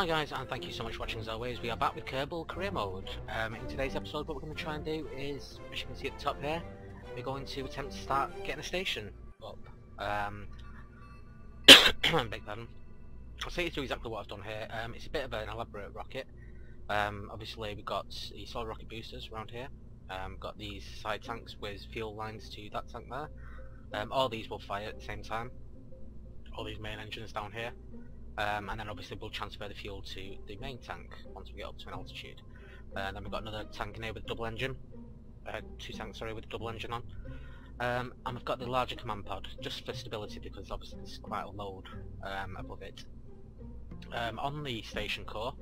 Hi guys, and thank you so much for watching as always. We are back with Kerbal career mode. In today's episode what we're going to try and do is, as you can see at the top here, we're going to attempt to start getting a station up. Beg pardon. I'll take you through exactly what I've done here. It's a bit of an elaborate rocket. Obviously we've got the solid rocket boosters around here. Got these side tanks with fuel lines to that tank there. All these will fire at the same time. All these main engines down here. And then obviously we'll transfer the fuel to the main tank once we get up to an altitude. Then we've got another tank in here with a double engine. Two tanks, sorry, with a double engine on. And we've got the larger command pod, just for stability because obviously there's quite a load above it. On the station core,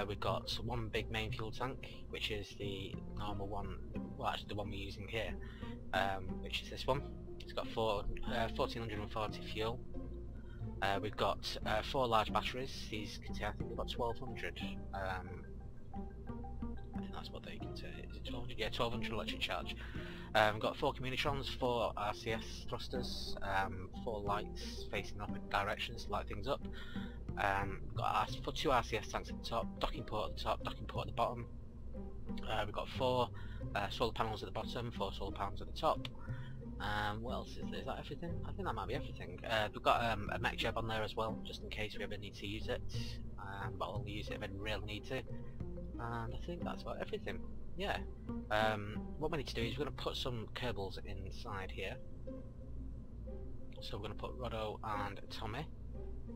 we've got one big main fuel tank, which is the normal one, well actually the one we're using here, which is this one. It's got 1440 fuel. We've got 4 large batteries. These contain, I think they've got 1200. I think that's what they contain. Is it 1200? Yeah, 1200 electric charge. We've got 4 communitrons, 4 RCS thrusters, 4 lights facing in opposite directions to light things up. We've got 2 RCS tanks at the top, docking port at the top, docking port at the bottom. We've got 4 solar panels at the bottom, 4 solar panels at the top. What else is that everything? I think that might be everything. We've got a mech jeb on there as well, just in case we ever need to use it. But I'll only use it if I really need to. And I think that's about everything. Yeah. What we need to do is we're going to put some Kerbals inside here. So we're going to put Roddo and Tommy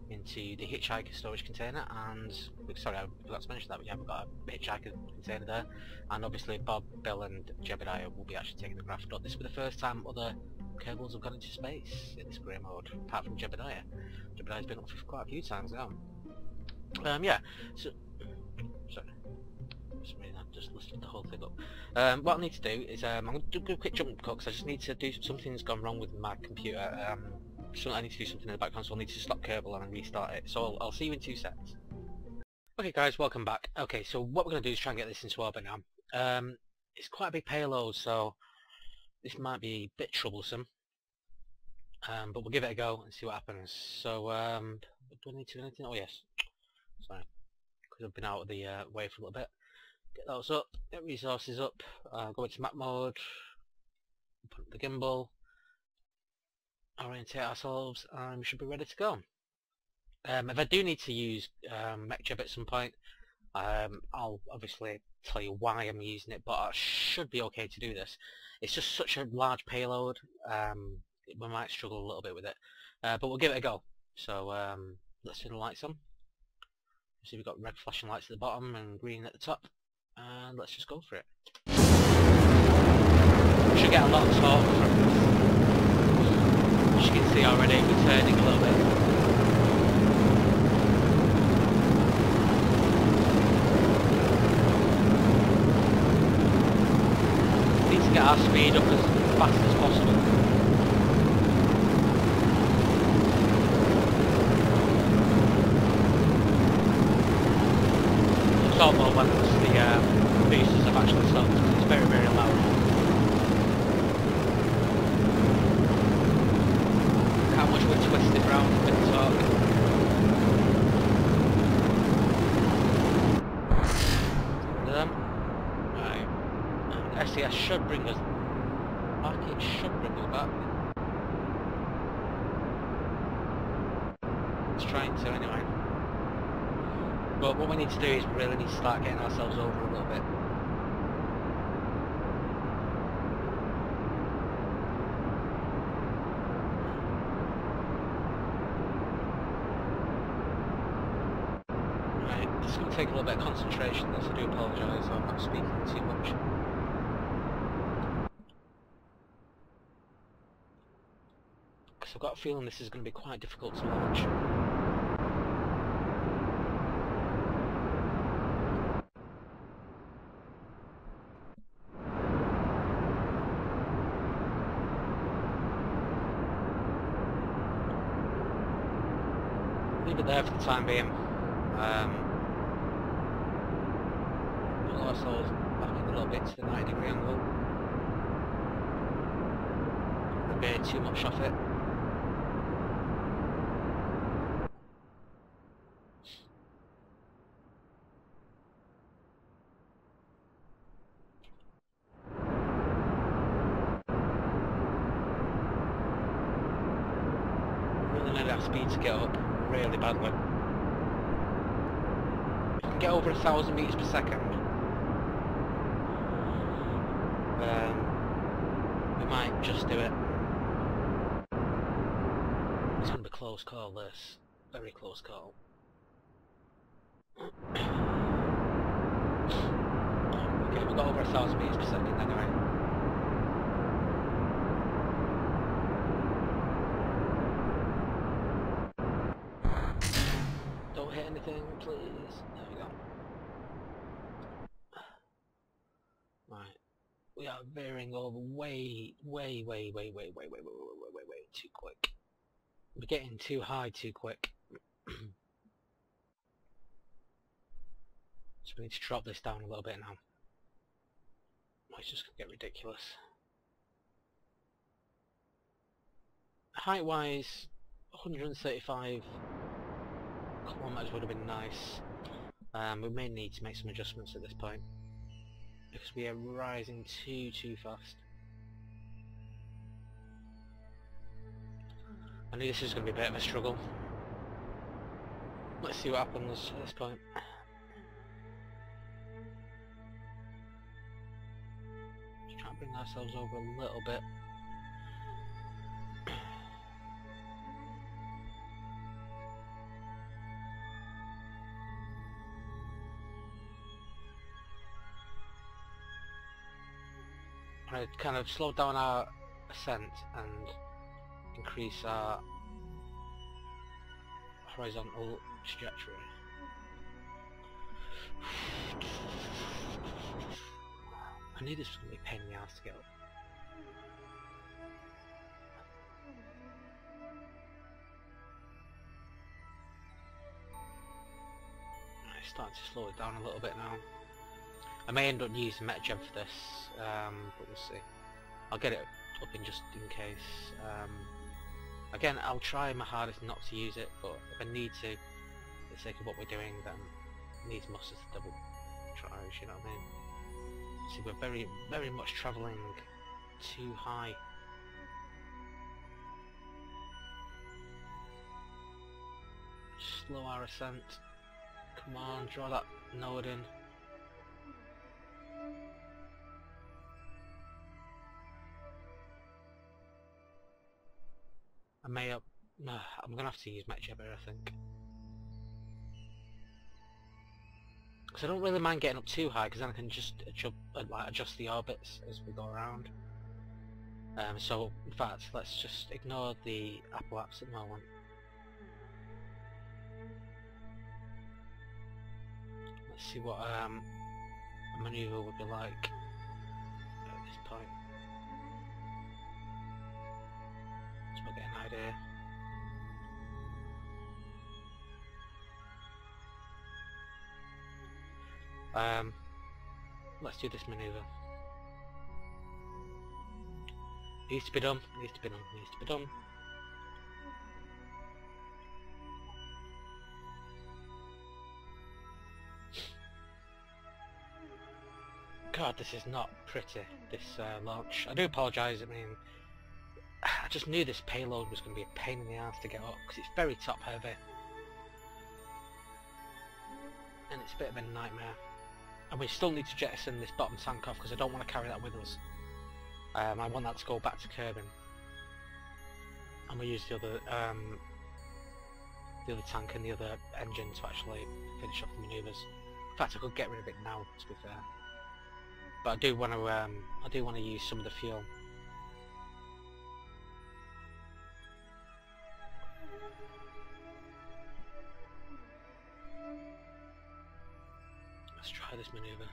into the hitchhiker storage container, and sorry, I forgot to mention that, but yeah, we've got a hitchhiker container there, and obviously Bob, Bill and Jebediah will be actually taking the craft. But this will be the first time other Kerbals have gone into space in this career mode, apart from Jebediah. Jebediah's been up for quite a few times now. Yeah, so sorry, for some reason I've just listed the whole thing up. What I need to do is I'm going to do a quick jump cut because I just need to do something's gone wrong with my computer. So I need to do something in the background, so I'll need to stop Kerbal and restart it. So I'll see you in 2 seconds. Okay guys, welcome back. Okay, so what we're going to do is try and get this into orbit now. It's quite a big payload, so this might be a bit troublesome. But we'll give it a go and see what happens. So, do I need to do anything? Oh yes. Sorry, because I've been out of the way for a little bit. Get those up, get resources up, go into map mode, put up the gimbal, orientate ourselves, and we should be ready to go. If I do need to use mech jeb at some point, I'll obviously tell you why I'm using it, but I should be okay to do this. It's just such a large payload, we might struggle a little bit with it, but we'll give it a go. So let's turn the lights on. See, we've got red flashing lights at the bottom and green at the top, and let's just go for it. We should get a lot of torque from this. As you can see already, we're turning a little bit. We need to get our speed up as fast as possible. It's all more once the boosters have actually stopped, because it's very, very loud. How much we're twisted round with the torque. Right. And SES should bring us back. It should bring us back. It's trying to anyway. But what we need to do is we really need to start getting ourselves over a little bit. It's going to take a little bit of concentration, this. I do apologise, I'm not speaking too much. Because I've got a feeling this is going to be quite difficult to launch. Leave it there for the time being. Pull ourselves back a little bit to the 90-degree angle. Don't veer too much off it. our speed to get up really badly. If we can get over 1,000 meters per second, we might just do it. It's going to be a close call, this. Very close call. Okay, we've got over 1,000 meters per second anyway. Don't hit anything, please. There we go. Right. We are veering over way too quick. We're getting too high too quick. So we need to drop this down a little bit now. It's just going to get ridiculous. Height wise, 135 kilometers would have been nice. We may need to make some adjustments at this point because we are rising too fast. I knew this was going to be a bit of a struggle. Let's see what happens at this point. Just try and bring ourselves over a little bit. I kind of slow down our ascent and increase our horizontal trajectory. I knew this was going to be a pain in the ass to get up. It's starting to slow it down a little bit now. I may end up using Metagem for this, but we'll see. I'll get it up in just in case. Again, I'll try my hardest not to use it, but if I need to, for the sake of what we're doing, then needs must is double tries, you know what I mean? See, we're very much travelling too high. Slow our ascent. Come on, draw that node in. I'm gonna have to use Metagem, I think. Because I don't really mind getting up too high, because then I can just adjust the orbits as we go around. So, in fact, let's just ignore the apoapse at the moment. Let's see what a manoeuvre would be like at this point. So we'll get an idea. Let's do this manoeuvre. Needs to be done, needs to be done, needs to be done. God, this is not pretty, this launch. I do apologise, I mean, I just knew this payload was going to be a pain in the ass to get up, because it's very top heavy. And it's a bit of a nightmare. And we still need to jettison this bottom tank off, because I don't want to carry that with us. I want that to go back to Kerbal. And we use the other tank and the other engine to actually finish off the manoeuvres. In fact, I could get rid of it now, to be fair. But I do want to use some of the fuel. Let's try this manoeuvre.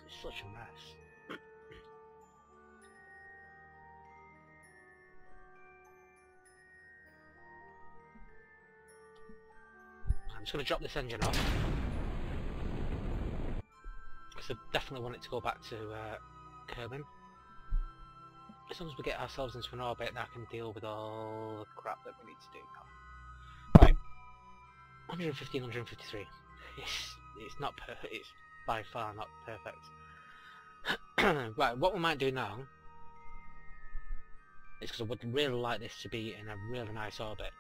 It's such a mess. I'm just going to drop this engine off, because I definitely want it to go back to Kerbal. as long as we get ourselves into an orbit, that can deal with all the crap that we need to do now. Right, 115, 153. It's not perfect. It's by far not perfect. Right, what we might do now is, because I would really like this to be in a really nice orbit,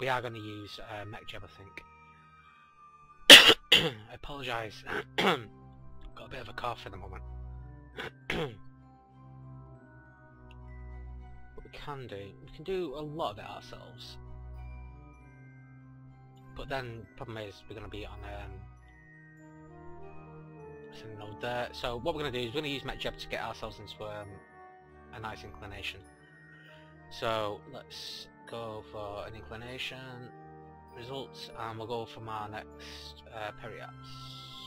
we are going to use mech jeb, I think. I apologise. Got a bit of a cough at the moment. What we can do a lot of it ourselves. But then the problem is we're going to be on a node there. So what we're going to do is we're going to use mech jeb to get ourselves into a nice inclination. So let's go for an inclination results, and we'll go from our next periapse.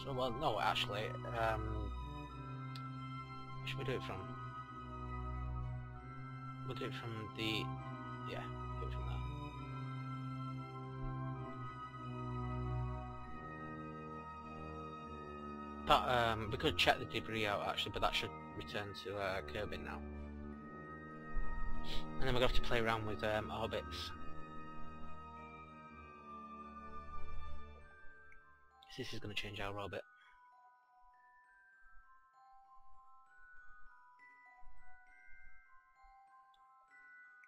So, well, no, actually, where should we do it from? We'll do it from the, yeah, do it from there. That, we could check the debris out actually, but that should return to Kerbal now. And then we're going to have to play around with orbits. This is going to change our orbit.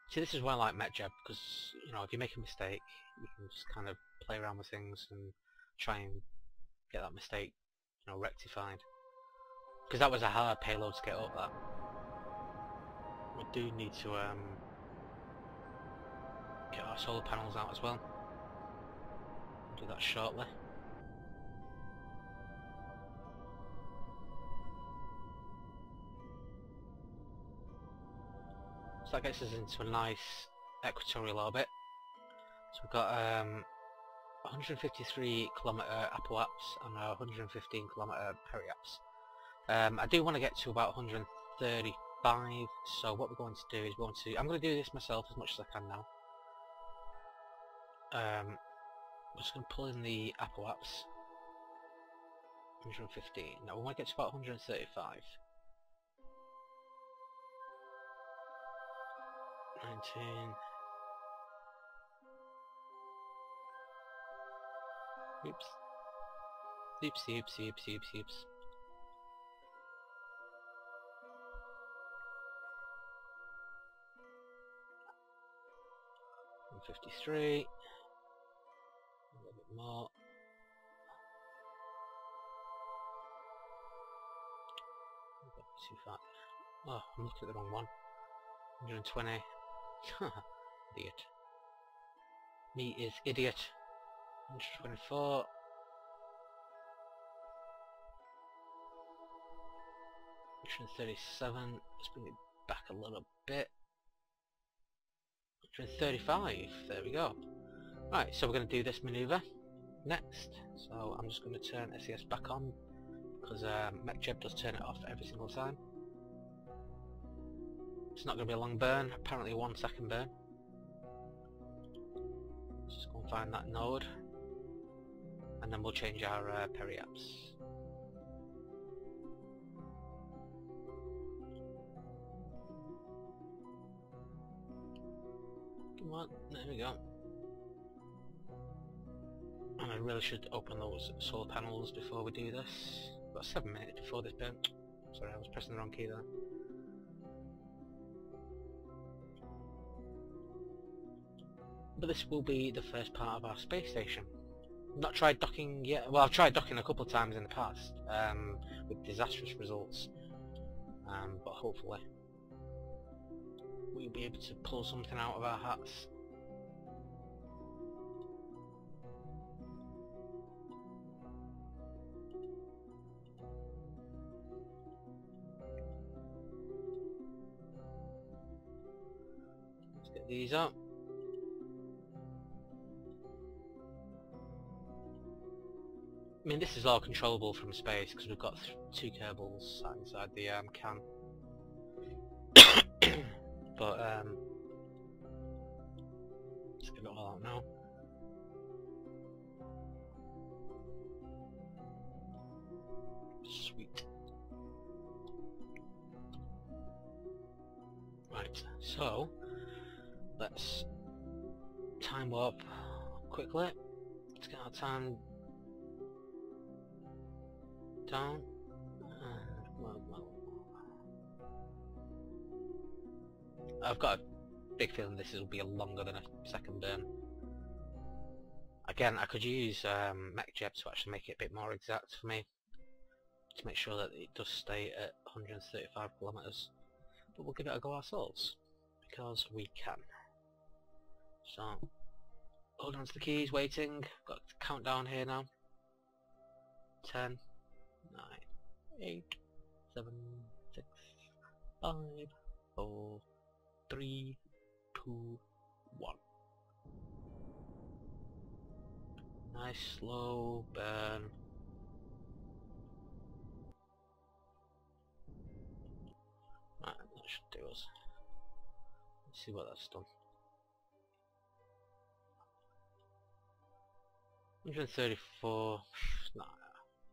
See, this is why I like mech jeb, because, you know, if you make a mistake, you can just kind of play around with things and try and get that mistake, you know, rectified. Because that was a hard payload to get up that. We do need to get our solar panels out as well. I'll do that shortly. So that gets us into a nice equatorial orbit. So we've got 153 kilometer apoapse and a 115 kilometer periapse. I do want to get to about 135. So what we're going to do is I'm going to do this myself as much as I can now. I'm just going to pull in the apoapse. 115. Now we want to get to about 135. 19. Oops. Oops. 153. A little bit more. Too far. Oh, I'm looking at the wrong one. 120. Idiot. Me is idiot. 124. 137. Let's bring it back a little bit. 135. There we go. Right, so we're going to do this manoeuvre next. So I'm just going to turn SES back on, because mech jeb does turn it off every single time. It's not going to be a long burn, apparently a 1 second burn. Let's just go and find that node, and then we'll change our periapse. Come on, there we go. And I really should open those solar panels before we do this. About 7 minutes before this burn. Sorry, I was pressing the wrong key there. But this will be the first part of our space station. I've not tried docking yet. Well, I've tried docking a couple of times in the past, with disastrous results. But hopefully we'll be able to pull something out of our hats. Let's get these up. I mean, this is all controllable from space because we've got 2 Kerbals sat inside the can. But let's get it all out now. Sweet. Right, so let's time warp quickly. Let's get our time down. I've got a big feeling this will be longer than a second burn. Again, I could use MechJeb to actually make it a bit more exact for me, to make sure that it does stay at 135 kilometers. But we'll give it a go ourselves, because we can. So, hold on to the keys, waiting. Got the countdown here now. 10, 9, 8, 7, 6, 5, 4, 3, 2, 1. Nice slow burn. Right, that should do us. Let's see what that's done. 134. Nah,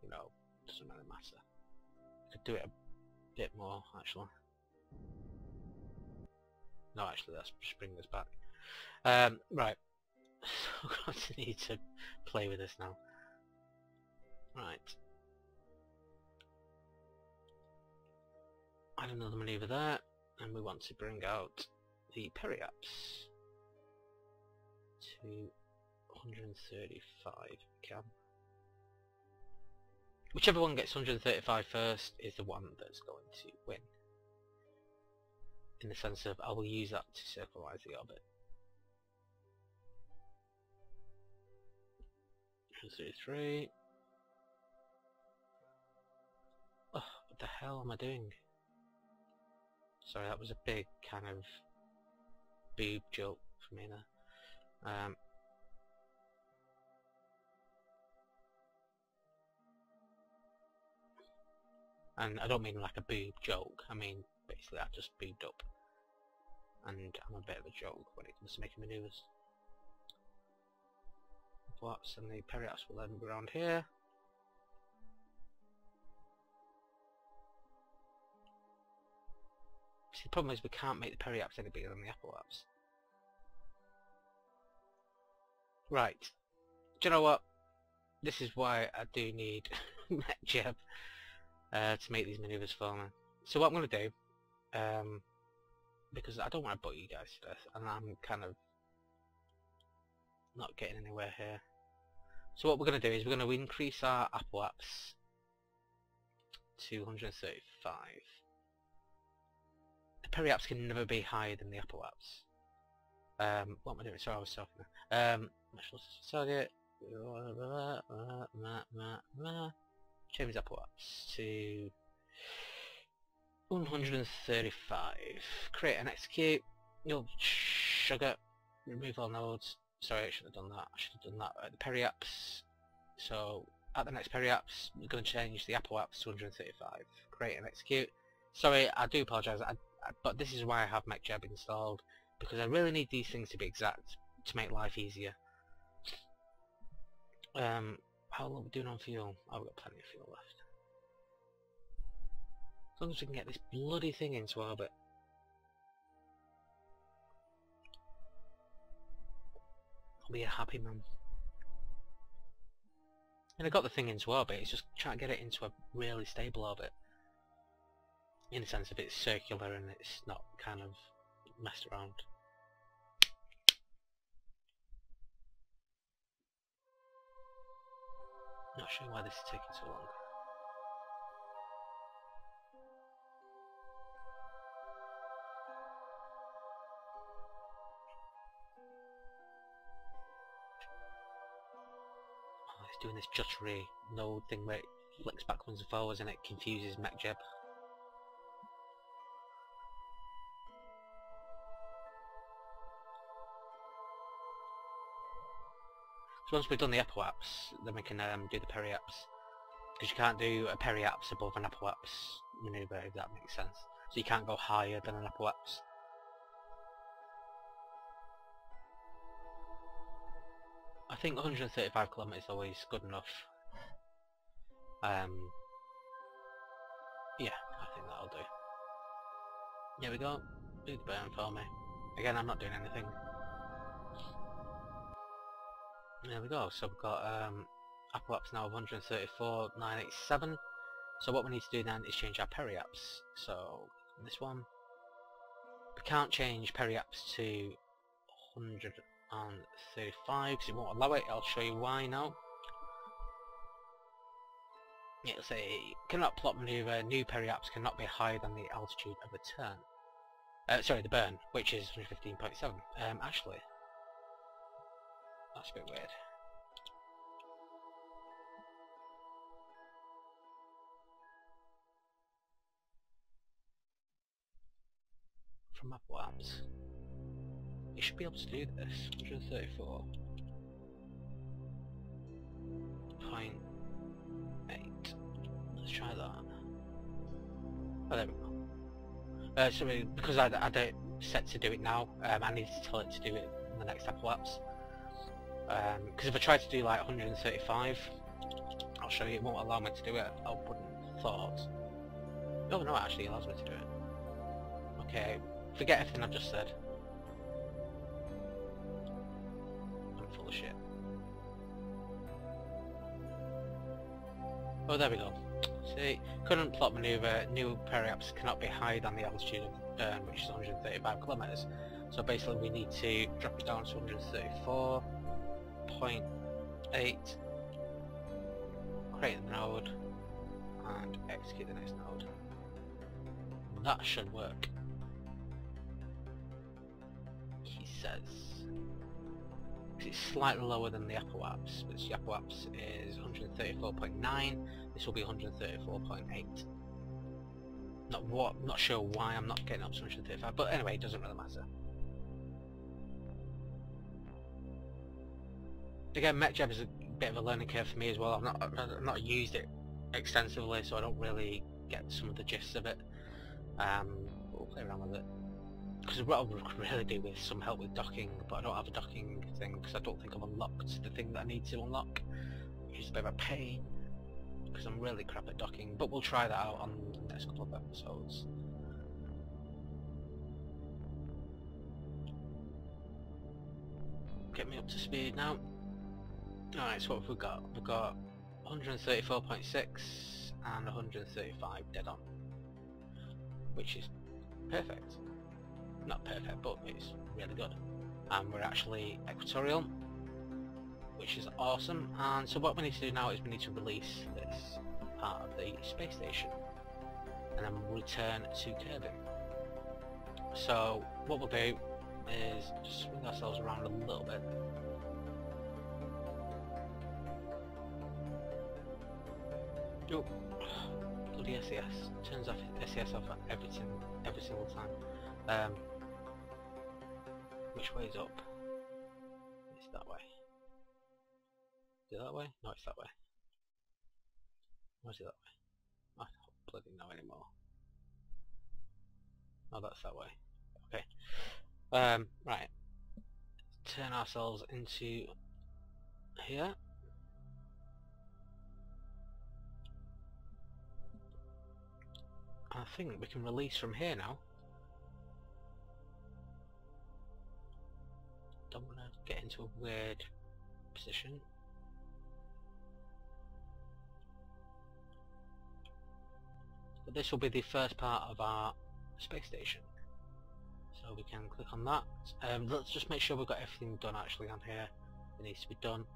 you know, doesn't really matter. Could do it a bit more actually. No, actually, that's bringing us back. Right. So we're going to need to play with this now. Right. Add another manoeuvre there, and we want to bring out the periaps to 135. Can. Whichever one gets 135 first is the one that's going to win. In the sense of, I will use that to circularize the orbit. 133. Oh, what the hell am I doing? Sorry, that was a big kind of boob joke for me there. And I don't mean like a boob joke, I mean basically I just boobed up. And I'm a bit of a joke when it comes to making manoeuvres. Flaps and the periaps will then be around here. See, the problem is we can't make the periaps any bigger than the apoaps. Right. Do you know what? This is why I do need MechJeb to make these manoeuvres for me. So what I'm going to do, because I don't want to butt you guys to death, and I'm kind of not getting anywhere here. So what we're going to do is we're going to increase our apoaps to 135. The periaps can never be higher than the apoaps. What am I doing? Sorry, I was talking there. Target. Change apoaps to 135. Create and execute. You'll sugar. Remove all nodes. Sorry, I should have done that. I should have done that at the periaps. So at the next periaps, we're going to change the apoaps to 135. Create and execute. Sorry, I do apologise, but this is why I have MechJeb installed, because I really need these things to be exact to make life easier. How long are we doing on fuel? Oh, we've got plenty of fuel left. As long as we can get this bloody thing into orbit. I'll be a happy man. And I got the thing into orbit, it's just trying to get it into a really stable orbit. In the sense of it's circular and it's not kind of messed around. Not sure why this is taking so long. Oh, it's doing this juttery node thing where it flicks backwards and forwards and it confuses MechJeb. So once we've done the apoaps, then we can do the periaps. Because you can't do a periaps above an apoaps manoeuvre, if that makes sense. So you can't go higher than an apoaps. I think 135 kilometers is always good enough. Yeah, I think that'll do. Here we go. do the burn for me. Again, I'm not doing anything. There we go. So we've got Apple-Apps now of 134,987. So what we need to do then is change our peri-apps. So this one, we can't change peri-apps to 135 because it won't allow it. I'll show you why now. It'll say cannot plot maneuver. New peri-apps cannot be higher than the altitude of the turn. Sorry, the burn, which is 115.7. Actually, that's a bit weird. From Apple-Apps, you should be able to do this. 134.8. Let's try that. Oh, there we go. So because I don't set to do it now, I need to tell it to do it in the next Apple-Apps. Because if I try to do like 135, I'll show you, it won't allow me to do it. I wouldn't have thought. Oh no, it actually allows me to do it. Okay, forget everything I've just said. I'm full of shit. Oh, there we go. See, current plot maneuver, new peri-apps cannot be higher than the altitude of the burn, which is 135 kilometers. So basically we need to drop it down to 134.8, create the node, and execute the next node. That should work, he says. It's slightly lower than the Apple-Apps, which the Apple-Apps is 134.9, this will be 134.8. Not sure why I'm not getting up to 135, but anyway, it doesn't really matter. Again, MetJeb is a bit of a learning curve for me as well. I've not used it extensively, so I don't really get some of the gist of it. We'll play around with it. Because what I would really do with some help with docking, but I don't have a docking thing because I don't think I've unlocked the thing that I need to unlock, which is a bit of a pain because I'm really crap at docking, but we'll try that out on the next couple of episodes. Get me up to speed now. Alright, so what have we got? We've got 134.6 and 135 dead on, which is perfect. Not perfect, but it's really good. And we're actually equatorial, which is awesome. And so what we need to do now is we need to release this part of the space station and then we'll return to Kerbal. So what we'll do is just swing ourselves around a little bit. Oh, bloody SES. Turns off SES off every single time. Which way is up? It's that way. Is it that way? No, it's that way. Or is it that way? I don't bloody know anymore. Oh, that's that way. Okay. Right. Turn ourselves into here. I think we can release from here now. Don't want to get into a weird position. But this will be the first part of our space station. So we can click on that. Let's just make sure we've got everything done actually on here. It needs to be done.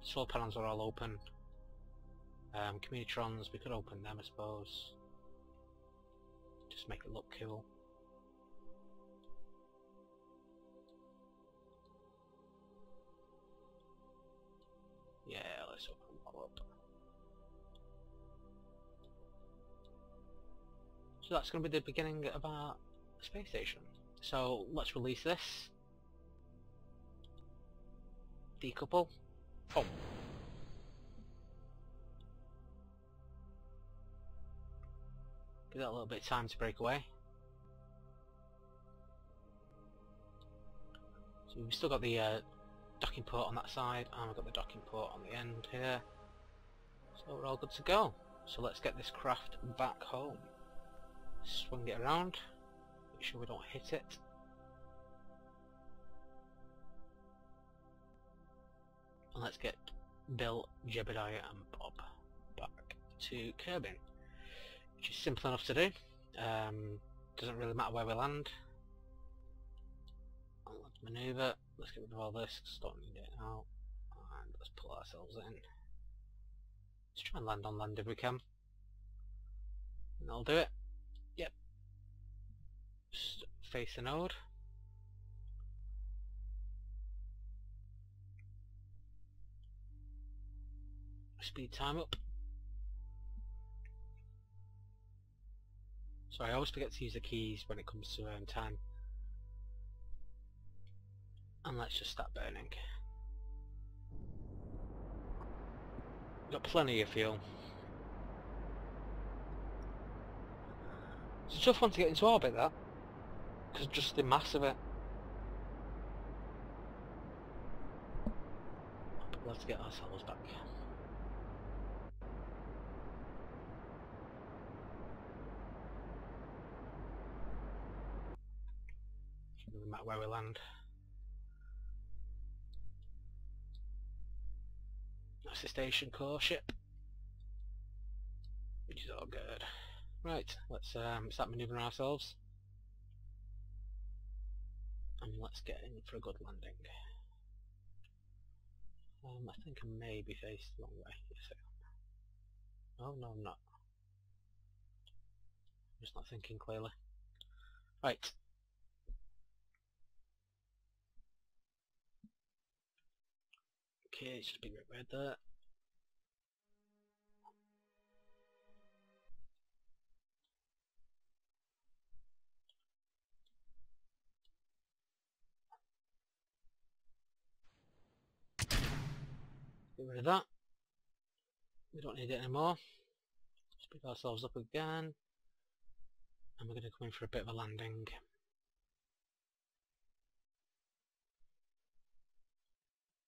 Solar panels are all open. Communitrons, we could open them I suppose. Just make it look cool. Yeah, let's open them all up. So that's going to be the beginning of our space station. So let's release this. Decouple. Oh. Give that a little bit of time to break away. So we've still got the docking port on that side, and we've got the docking port on the end here. So we're all good to go. So let's get this craft back home. Swing it around. Make sure we don't hit it. And let's get Bill, Jebediah and Bob back to Kerbal, which is simple enough to do. Doesn't really matter where we land. Let's manoeuvre. Let's get rid of all this, because don't need it now. And let's pull ourselves in. Let's try and land on land if we can. And that'll do it. Yep. Just face the node. Speed time up. Sorry, I always forget to use the keys when it comes to time. And let's just start burning. Got plenty of fuel. It's a tough one to get into orbit, that, because just the mass of it. But let's get ourselves back. Doesn't matter where we land. That's the station core ship, which is all good. Right, let's start manoeuvring ourselves, and let's get in for a good landing. I think I may be faced the wrong way. Yes, I am. Oh no, I'm not. I'm just not thinking clearly. Right. Okay, it's just a big red there. Get rid of that. We don't need it anymore. Speed ourselves up again. And we're going to come in for a bit of a landing.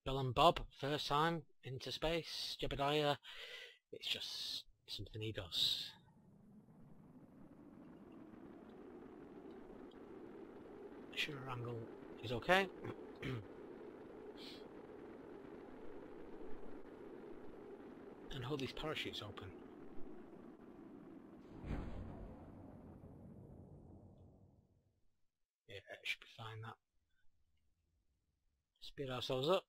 Bill and Bob, first time into space. Jebediah, it's just something he does. Make sure our angle is okay. And hold these parachutes open. Yeah, it should be fine, that. Speed ourselves up.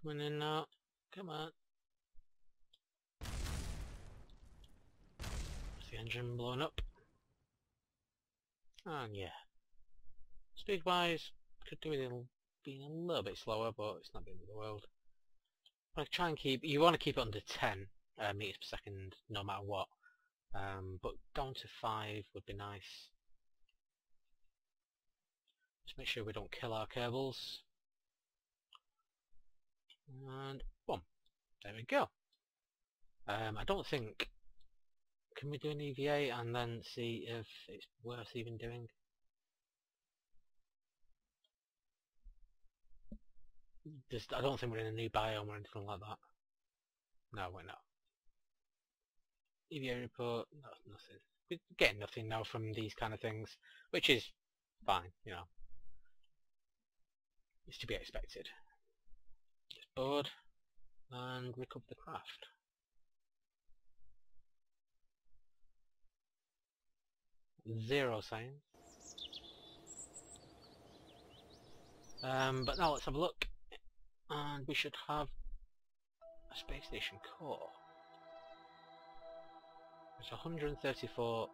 Coming in now. Come on. Is the engine blowing up? And yeah. Speed wise, could do with it being a little bit slower, but it's not the end of the world. I try and keep, you want to keep it under 10 meters per second no matter what. But down to 5 would be nice. Just make sure we don't kill our Kerbals. And boom, there we go. I don't think, can we do an EVA and then see if it's worth even doing? I don't think we're in a new biome or anything like that. No, we're not. EVA report, no, nothing. We're getting nothing now from these kind of things, which is fine, you know. It's to be expected. Just board and recover the craft. Zero sign. But now let's have a look, and we should have a space station core. It's 134.706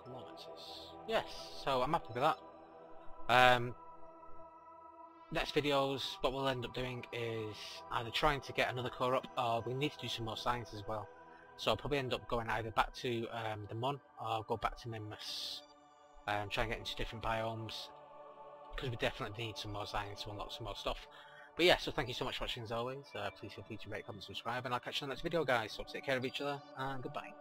kilometers. Yes, so I'm happy with that. Next videos, what we'll end up doing is either trying to get another core up, or we need to do some more science as well. So I'll probably end up going either back to the Mun, or go back to Minmus, try and get into different biomes, because we definitely need some more science to unlock some more stuff. But yeah, so thank you so much for watching as always. Please feel free to rate, comment, subscribe, and I'll catch you in the next video, guys. So take care of each other, and goodbye.